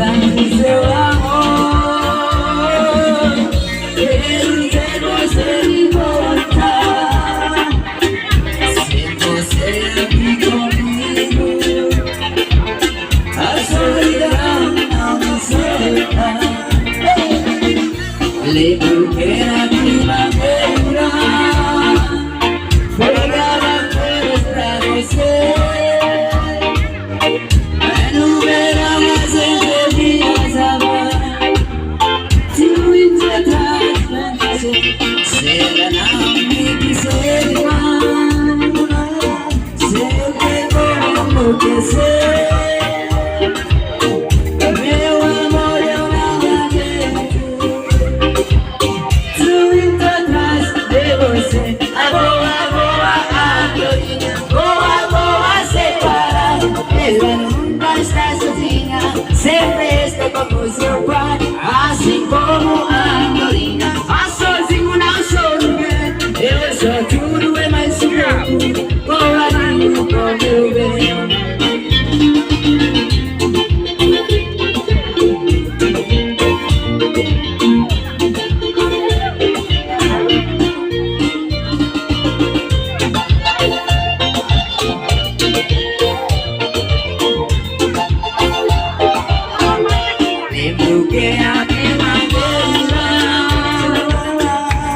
tanto seu amor. Quero ver você me voltar. Se você aqui comigo, a solidão não me solta. Lembro que na primavera pegava flores pra você. Mas no verão a gente viajava de muito atrás pra você. Se ela não me quiser mais, sei que vou enlouquecer. Ela nunca está sozinha, sempre está como seu pai, assim como a andorinha. Mas sozinho não sou ninguém, eu sou tudo e mais um pouco, coladinho com meu bem. Que a primavera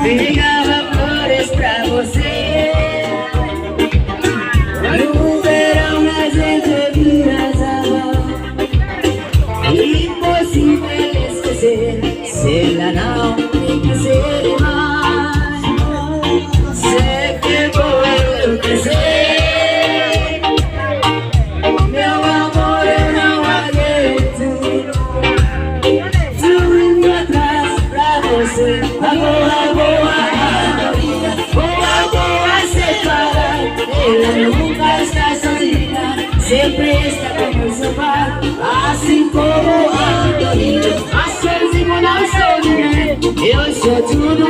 pegava flores pra você. No verão a gente viajava, impossível esquecer. Se ela não me quiser mais, sei que vou enlouquecer. Meu amor, eu não aguento. Boa, boa, separar. Ela nunca está sozinha, sempre está com seu pai, assim como a andorinha. Mas sozinho não sou ninguém, eu sou tudo.